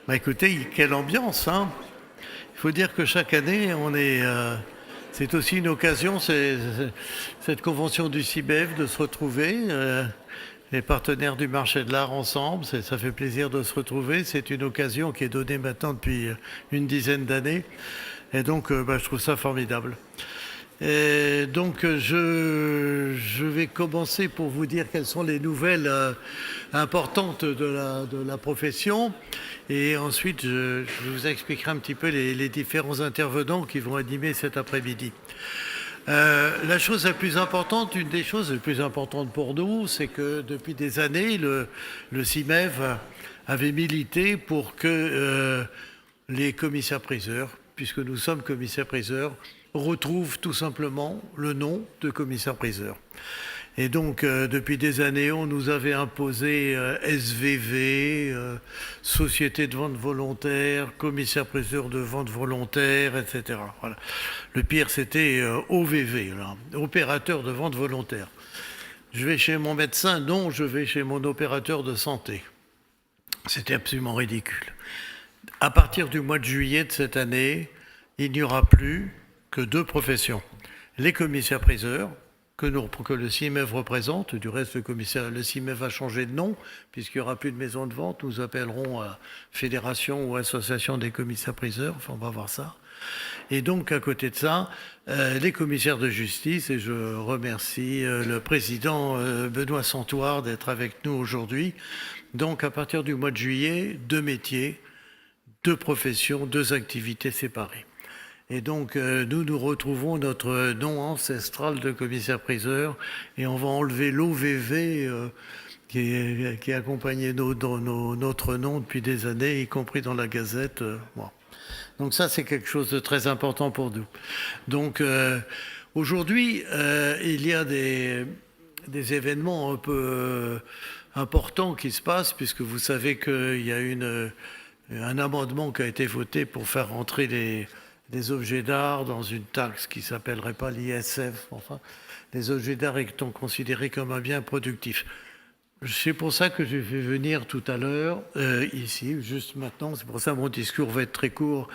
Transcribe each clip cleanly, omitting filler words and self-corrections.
Bah écoutez, quelle ambiance, hein? Il faut dire que chaque année, c'est aussi une occasion, cette convention du CIBEF, de se retrouver, les partenaires du marché de l'art ensemble. Ça fait plaisir de se retrouver. C'est une occasion qui est donnée maintenant depuis une dizaine d'années. Et donc, je trouve ça formidable. Et donc, je vais commencer pour vous dire quelles sont les nouvelles importantes de la profession. Et ensuite, je vous expliquerai un petit peu les différents intervenants qui vont animer cet après-midi. La chose la plus importante, une des choses les plus importantes pour nous, c'est que depuis des années, le CIMEV avait milité pour que les commissaires-priseurs, puisque nous sommes commissaires-priseurs, retrouvent tout simplement le nom de commissaire-priseur. Et donc, depuis des années, on nous avait imposé SVV, Société de vente volontaire, commissaire-priseur de vente volontaire, etc. Voilà. Le pire, c'était OVV, là, opérateur de vente volontaire. Je vais chez mon médecin, non, je vais chez mon opérateur de santé. C'était absolument ridicule. À partir du mois de juillet de cette année, il n'y aura plus que deux professions. Les commissaires-priseurs, que le CIMEV représente. Du reste, le CIMEV a changé de nom, puisqu'il n'y aura plus de maison de vente. Nous appellerons Fédération ou Association des commissaires-priseurs. Enfin, on va voir ça. Et donc, à côté de ça, les commissaires de justice, et je remercie le président Benoît Santoire d'être avec nous aujourd'hui. Donc, à partir du mois de juillet, deux métiers, deux professions, deux activités séparées. Et donc, nous retrouvons notre nom ancestral de commissaire-priseur et on va enlever l'OVV qui accompagnait notre nom depuis des années, y compris dans la Gazette. Bon. Donc ça, c'est quelque chose de très important pour nous. Donc, aujourd'hui, il y a des événements un peu importants qui se passent, puisque vous savez qu'il y a un amendement qui a été voté pour faire rentrer des objets d'art dans une taxe qui ne s'appellerait pas l'ISF. Enfin, les objets d'art étant considérés comme un bien productif. C'est pour ça que je vais venir tout à l'heure, ici, juste maintenant. C'est pour ça que mon discours va être très court.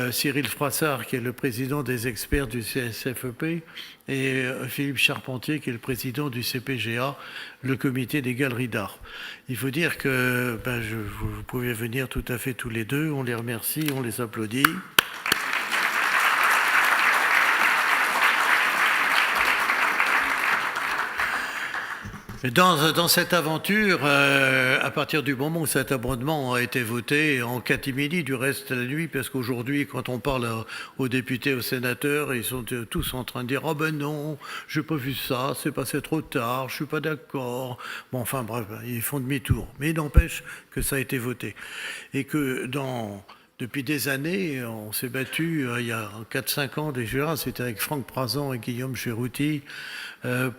Cyril Froissart, qui est le président des experts du CSFEP, et Philippe Charpentier, qui est le président du CPGA, le comité des galeries d'art. Il faut dire que vous pouvez venir tout à fait tous les deux. On les remercie, on les applaudit. Dans cette aventure, à partir du moment où cet amendement a été voté en catimini, du reste la nuit, parce qu'aujourd'hui, quand on parle aux députés, aux sénateurs, ils sont tous en train de dire « Ah ben non, j'ai pas vu ça, c'est passé trop tard, je suis pas d'accord ». Bon, enfin bref, ils font demi-tour. Mais il n'empêche que ça a été voté. Et que depuis des années, on s'est battu, il y a 4-5 ans déjà, c'était avec Franck Prazan et Guillaume Cherouti,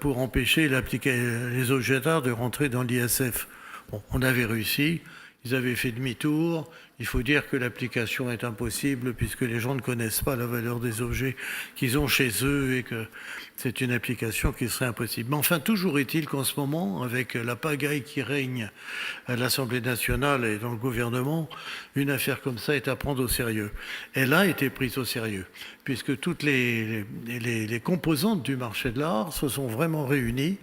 pour empêcher les objets d'art de rentrer dans l'ISF. Bon, on avait réussi, ils avaient fait demi-tour. Il faut dire que l'application est impossible puisque les gens ne connaissent pas la valeur des objets qu'ils ont chez eux et que c'est une application qui serait impossible. Mais enfin, toujours est-il qu'en ce moment, avec la pagaille qui règne à l'Assemblée nationale et dans le gouvernement, une affaire comme ça est à prendre au sérieux. Elle a été prise au sérieux, puisque toutes les composantes du marché de l'art se sont vraiment réunies.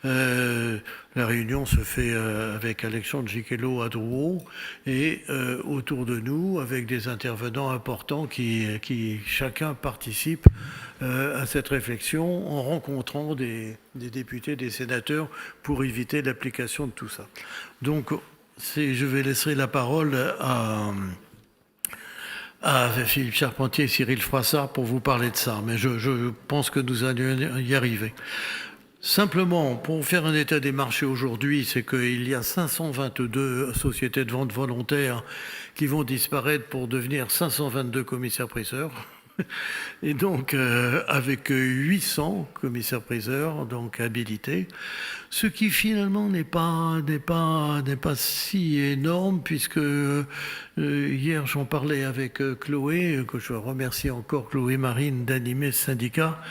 La réunion se fait avec Alexandre Giquelot à Drouot et autour de nous avec des intervenants importants qui chacun participe à cette réflexion en rencontrant des députés, des sénateurs pour éviter l'application de tout ça. Donc je vais laisser la parole à Philippe Charpentier et Cyril Froissart pour vous parler de ça, mais je pense que nous allons y arriver. Simplement, pour faire un état des marchés aujourd'hui, c'est qu'il y a 522 sociétés de vente volontaire qui vont disparaître pour devenir 522 commissaires-priseurs. Et donc, avec 800 commissaires-priseurs donc habilités, ce qui finalement n'est pas si énorme, puisque hier j'en parlais avec Chloé, que je remercie encore, Chloé Marine, d'animer ce syndicat.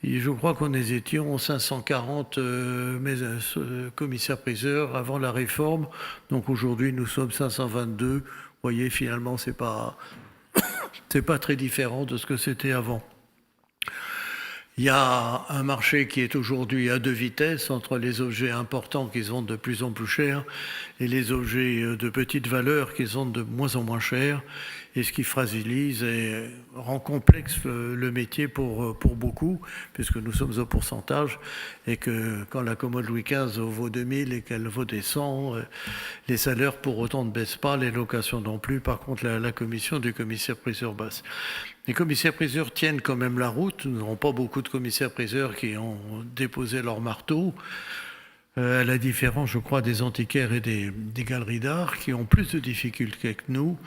Et je crois qu'on étions 540 commissaires-priseurs avant la réforme. Donc aujourd'hui, nous sommes 522. Vous voyez, finalement, c'est pas très différent de ce que c'était avant. Il y a un marché qui est aujourd'hui à deux vitesses entre les objets importants qui se vendent de plus en plus cher et les objets de petite valeur qui se vendent de moins en moins cher, et ce qui fragilise et rend complexe le métier pour beaucoup, puisque nous sommes au pourcentage, et que quand la commode Louis XV vaut 2000 et qu'elle vaut des 100, les salaires pour autant ne baissent pas, les locations non plus. Par contre, la commission du commissaire-priseur baisse. Les commissaires-priseurs tiennent quand même la route. Nous n'avons pas beaucoup de commissaires-priseurs qui ont déposé leur marteau, à la différence, je crois, des antiquaires et des galeries d'art qui ont plus de difficultés que nous.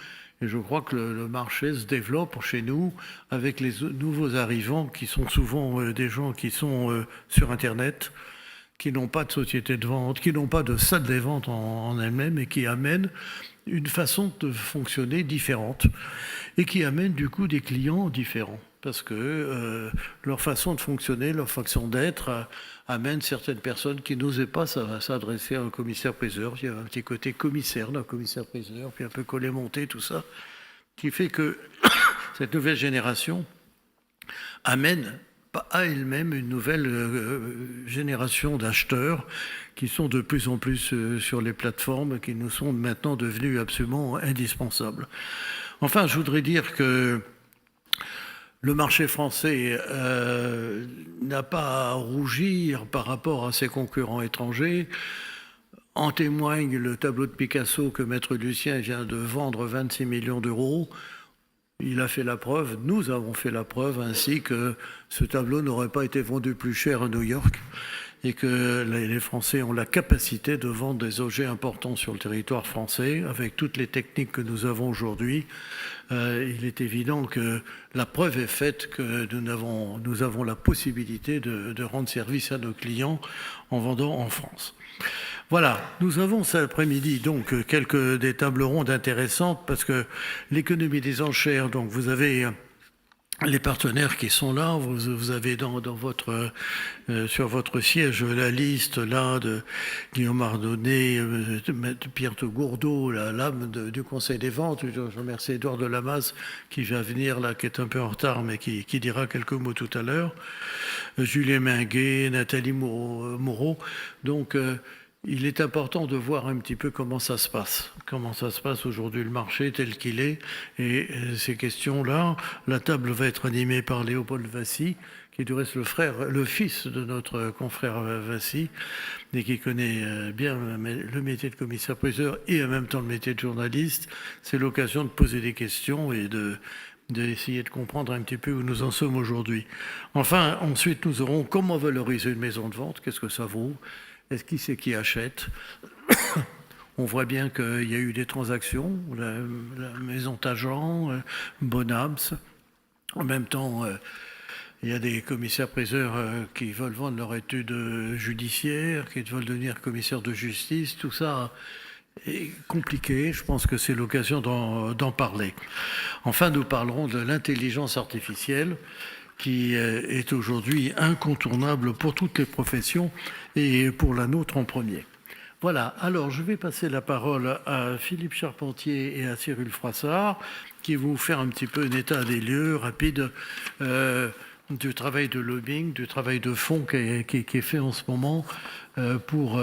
Et je crois que le marché se développe chez nous avec les nouveaux arrivants qui sont souvent des gens qui sont sur Internet, qui n'ont pas de société de vente, qui n'ont pas de salle des ventes en elles-mêmes et qui amènent une façon de fonctionner différente et qui amènent du coup des clients différents parce que leur façon de fonctionner, leur façon d'être amène certaines personnes qui n'osaient pas s'adresser à un commissaire-priseur. Il y a un petit côté commissaire d'un commissaire-priseur, puis un peu collé-monté, tout ça, qui fait que cette nouvelle génération amène à elle-même une nouvelle génération d'acheteurs qui sont de plus en plus sur les plateformes, qui nous sont maintenant devenus absolument indispensables. Enfin, je voudrais dire que le marché français n'a pas à rougir par rapport à ses concurrents étrangers. En témoigne le tableau de Picasso que Maître Lucien vient de vendre 26 millions d'euros. Il a fait la preuve, nous avons fait la preuve ainsi que ce tableau n'aurait pas été vendu plus cher à New York et que les Français ont la capacité de vendre des objets importants sur le territoire français avec toutes les techniques que nous avons aujourd'hui. Il est évident que la preuve est faite que nous avons la possibilité de rendre service à nos clients en vendant en France. Voilà, nous avons cet après-midi donc des tables rondes intéressantes parce que l'économie des enchères, donc vous avez les partenaires qui sont là, vous avez sur votre siège la liste là de Guillaume Ardonnet, de Pierre de Gourdeau, la lame du Conseil des ventes. Je remercie Édouard de Lamaze qui va venir là, qui est un peu en retard, mais qui dira quelques mots tout à l'heure. Julien Minguet, Nathalie Moreau. Donc, il est important de voir un petit peu comment ça se passe aujourd'hui le marché tel qu'il est. Et ces questions-là, la table va être animée par Léopold Vassy, qui est du reste le fils de notre confrère Vassy, et qui connaît bien le métier de commissaire-priseur et en même temps le métier de journaliste. C'est l'occasion de poser des questions et d'essayer de comprendre un petit peu où nous en sommes aujourd'hui. Enfin, ensuite, nous aurons comment valoriser une maison de vente, qu'est-ce que ça vaut ? Est-ce qui c'est qui achète ? On voit bien qu'il y a eu des transactions, la maison Tajan, Bonams. En même temps, il y a des commissaires-priseurs qui veulent vendre leur étude judiciaire, qui veulent devenir commissaires de justice. Tout ça est compliqué. Je pense que c'est l'occasion d'en parler. Enfin, nous parlerons de l'intelligence artificielle, qui est aujourd'hui incontournable pour toutes les professions et pour la nôtre en premier. Voilà, alors je vais passer la parole à Philippe Charpentier et à Cyril Froissart, qui vont vous faire un petit peu un état des lieux rapide du travail de lobbying, du travail de fond qui est fait en ce moment pour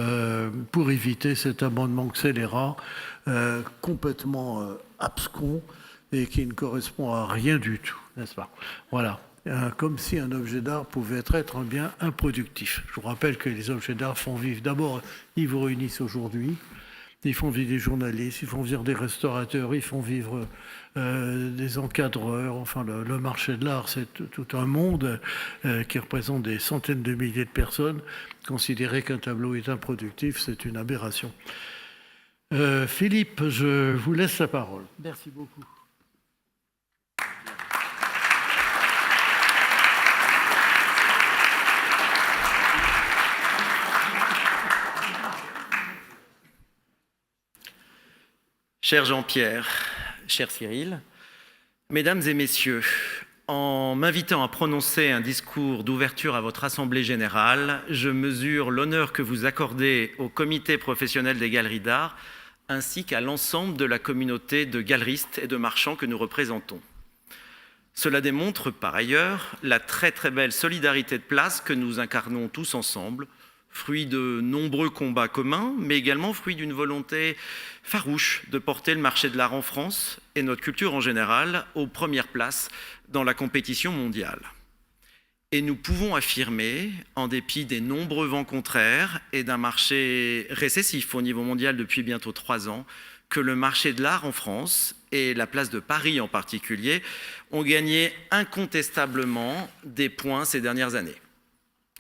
éviter cet amendement scélérat complètement abscon et qui ne correspond à rien du tout, n'est-ce pas ? Voilà. Comme si un objet d'art pouvait être un bien improductif. Je vous rappelle que les objets d'art font vivre, d'abord, ils vous réunissent aujourd'hui, ils font vivre des journalistes, ils font vivre des restaurateurs, ils font vivre des encadreurs. Enfin, le marché de l'art, c'est tout un monde qui représente des centaines de milliers de personnes. Considérer qu'un tableau est improductif, c'est une aberration. Philippe, je vous laisse la parole. Merci beaucoup. Cher Jean-Pierre, cher Cyril, Mesdames et Messieurs, En m'invitant à prononcer un discours d'ouverture à votre Assemblée générale, je mesure l'honneur que vous accordez au comité professionnel des galeries d'art ainsi qu'à l'ensemble de la communauté de galeristes et de marchands que nous représentons. Cela démontre par ailleurs la très belle solidarité de place que nous incarnons tous ensemble, fruit de nombreux combats communs, mais également fruit d'une volonté farouche de porter le marché de l'art en France et notre culture en général aux premières places dans la compétition mondiale. Et nous pouvons affirmer, en dépit des nombreux vents contraires et d'un marché récessif au niveau mondial depuis bientôt 3 ans, que le marché de l'art en France, et la place de Paris en particulier, ont gagné incontestablement des points ces dernières années.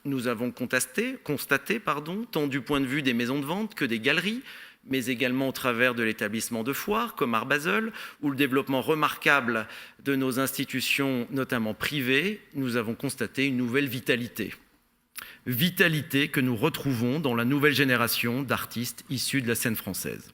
Nous avons constaté, tant du point de vue des maisons de vente que des galeries, mais également au travers de l'établissement de foires comme Art Basel, ou le développement remarquable de nos institutions, notamment privées, nous avons constaté une nouvelle vitalité. Vitalité que nous retrouvons dans la nouvelle génération d'artistes issus de la scène française.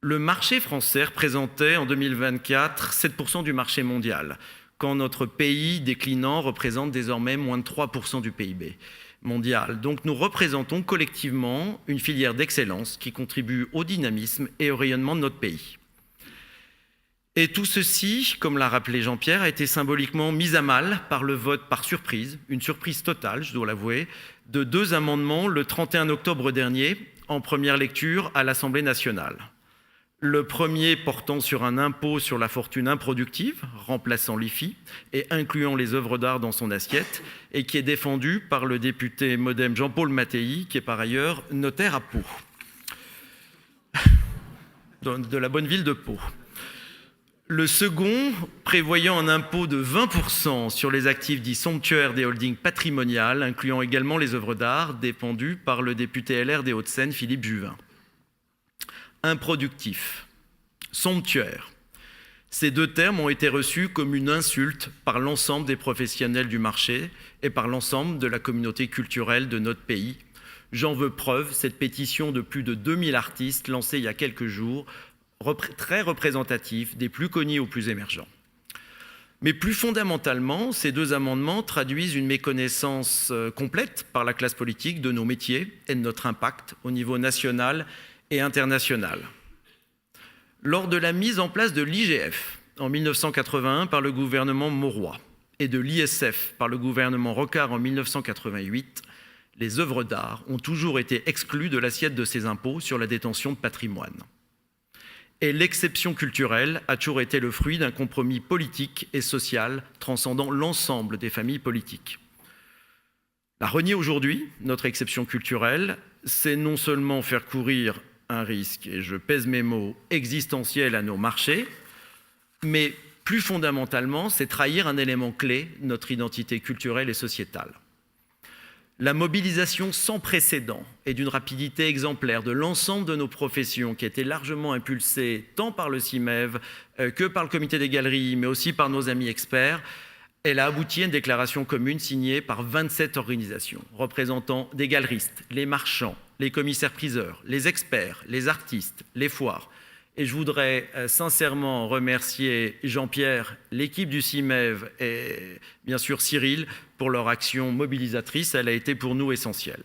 Le marché français représentait en 2024 7% du marché mondial, quand notre pays déclinant représente désormais moins de 3% du PIB mondial. Donc nous représentons collectivement une filière d'excellence qui contribue au dynamisme et au rayonnement de notre pays. Et tout ceci, comme l'a rappelé Jean-Pierre, a été symboliquement mis à mal par le vote par surprise, une surprise totale, je dois l'avouer, de 2 amendements le 31 octobre dernier en première lecture à l'Assemblée nationale. Le premier portant sur un impôt sur la fortune improductive, remplaçant l'IFI et incluant les œuvres d'art dans son assiette, et qui est défendu par le député MoDem Jean-Paul Mattei, qui est par ailleurs notaire à Pau, de la bonne ville de Pau. Le second, prévoyant un impôt de 20% sur les actifs dits somptuaires des holdings patrimoniales, incluant également les œuvres d'art, défendu par le député LR des Hauts-de-Seine, Philippe Juvin. Improductif, somptuaire. Ces 2 termes ont été reçus comme une insulte par l'ensemble des professionnels du marché et par l'ensemble de la communauté culturelle de notre pays. J'en veux preuve, cette pétition de plus de 2000 artistes lancée il y a quelques jours, très représentatif des plus connus aux plus émergents. Mais plus fondamentalement, ces 2 amendements traduisent une méconnaissance complète par la classe politique de nos métiers et de notre impact au niveau national et international. Lors de la mise en place de l'IGF en 1981 par le gouvernement Mauroy et de l'ISF par le gouvernement Rocard en 1988, les œuvres d'art ont toujours été exclues de l'assiette de ces impôts sur la détention de patrimoine. Et l'exception culturelle a toujours été le fruit d'un compromis politique et social transcendant l'ensemble des familles politiques. La renier aujourd'hui, notre exception culturelle, c'est non seulement faire courir un risque, et je pèse mes mots, existentiel à nos marchés, mais plus fondamentalement, c'est trahir un élément clé de notre identité culturelle et sociétale. La mobilisation sans précédent et d'une rapidité exemplaire de l'ensemble de nos professions qui a été largement impulsée tant par le CIMEV que par le comité des galeries, mais aussi par nos amis experts, elle a abouti à une déclaration commune signée par 27 organisations représentant des galeristes, les marchands, les commissaires-priseurs, les experts, les artistes, les foires. Et je voudrais sincèrement remercier Jean-Pierre, l'équipe du CIMEV et bien sûr Cyril pour leur action mobilisatrice. Elle a été pour nous essentielle.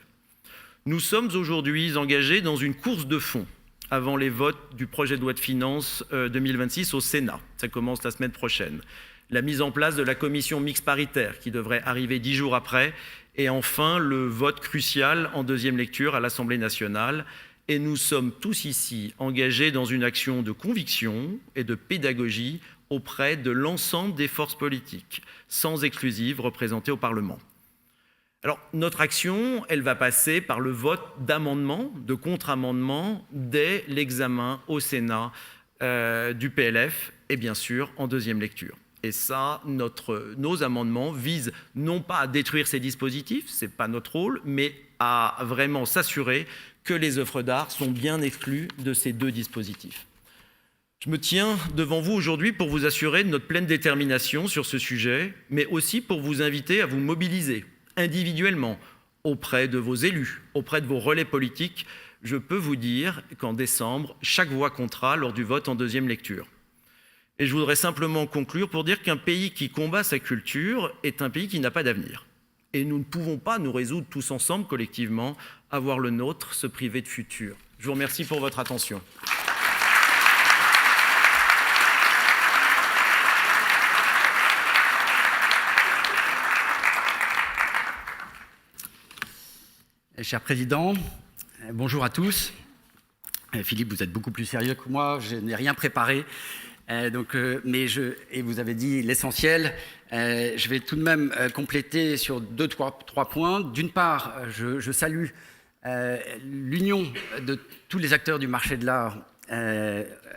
Nous sommes aujourd'hui engagés dans une course de fond avant les votes du projet de loi de finances 2026 au Sénat. Ça commence la semaine prochaine. La mise en place de la commission mixte paritaire qui devrait arriver 10 jours après, et enfin le vote crucial en 2e lecture à l'Assemblée nationale. Et nous sommes tous ici engagés dans une action de conviction et de pédagogie auprès de l'ensemble des forces politiques, sans exclusive, représentées au Parlement. Alors, notre action, elle va passer par le vote d'amendements, de contre-amendements, dès l'examen au Sénat du PLF, et bien sûr en 2e lecture. Et ça, nos amendements visent non pas à détruire ces dispositifs, ce n'est pas notre rôle, mais à vraiment s'assurer que les œuvres d'art sont bien exclues de ces 2 dispositifs. Je me tiens devant vous aujourd'hui pour vous assurer de notre pleine détermination sur ce sujet, mais aussi pour vous inviter à vous mobiliser individuellement auprès de vos élus, auprès de vos relais politiques. Je peux vous dire qu'en décembre, chaque voix comptera lors du vote en 2e lecture. Et je voudrais simplement conclure pour dire qu'un pays qui combat sa culture est un pays qui n'a pas d'avenir. Et nous ne pouvons pas nous résoudre tous ensemble, collectivement, à voir le nôtre se priver de futur. Je vous remercie pour votre attention. Cher Président, bonjour à tous. Philippe, vous êtes beaucoup plus sérieux que moi, je n'ai rien préparé. Et vous avez dit l'essentiel. Je vais tout de même compléter sur trois points. D'une part, je salue l'union de tous les acteurs du marché de l'art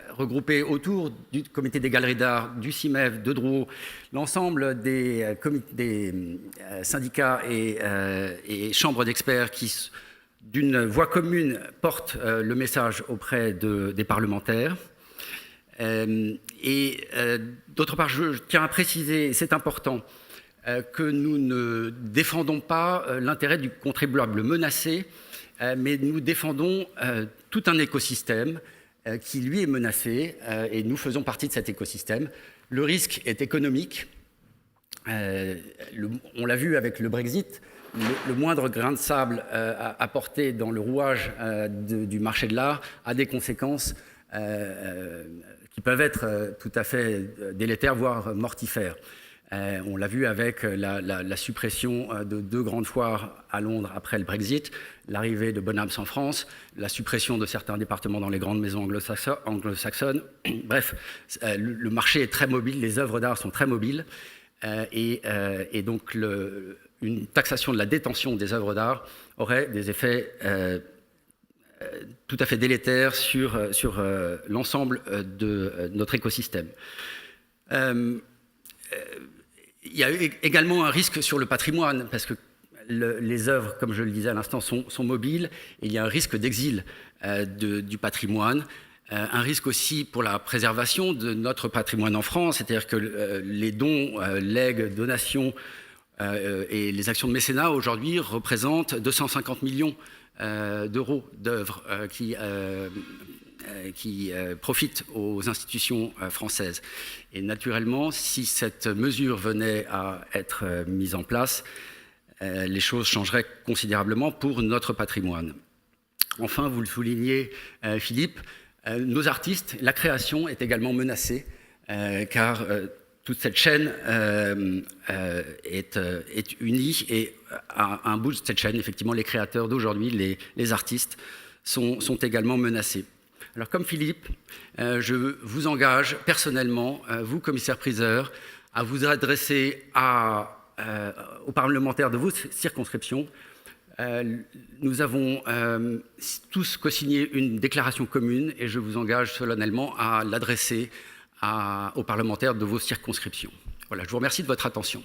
regroupés autour du comité des galeries d'art, du CIMEV, de Drouot, l'ensemble des syndicats et chambres d'experts qui, d'une voix commune, portent le message auprès des parlementaires. D'autre part, je tiens à préciser, et c'est important, que nous ne défendons pas l'intérêt du contribuable menacé, mais nous défendons tout un écosystème qui, lui, est menacé, et nous faisons partie de cet écosystème. Le risque est économique. On l'a vu avec le Brexit, le moindre grain de sable apporté dans le rouage du marché de l'art a des conséquences qui peuvent être tout à fait délétères, voire mortifères. On l'a vu avec la suppression de 2 grandes foires à Londres après le Brexit, l'arrivée de Bonhams en France, la suppression de certains départements dans les grandes maisons anglo-saxonnes. Bref, le marché est très mobile, les œuvres d'art sont très mobiles, et donc une taxation de la détention des œuvres d'art aurait des effets tout à fait délétères sur l'ensemble de notre écosystème. Il y a également un risque sur le patrimoine, parce que les œuvres, comme je le disais à l'instant, sont mobiles, et il y a un risque d'exil du patrimoine, un risque aussi pour la préservation de notre patrimoine en France, c'est-à-dire que les dons, legs, donations et les actions de mécénat aujourd'hui représentent 250 millions d'euros d'œuvres qui profitent aux institutions françaises. Et naturellement, si cette mesure venait à être mise en place, les choses changeraient considérablement pour notre patrimoine. Enfin, vous le soulignez, Philippe, nos artistes, la création est également menacée, car toute cette chaîne est unie, et à un bout de cette chaîne, effectivement, les créateurs d'aujourd'hui, les artistes, sont également menacés. Alors, comme Philippe, je vous engage personnellement, vous, commissaire-priseur, à vous adresser aux parlementaires de vos circonscriptions. Nous avons tous co-signé une déclaration commune, et je vous engage solennellement à l'adresser aux parlementaires de vos circonscriptions. Voilà, je vous remercie de votre attention.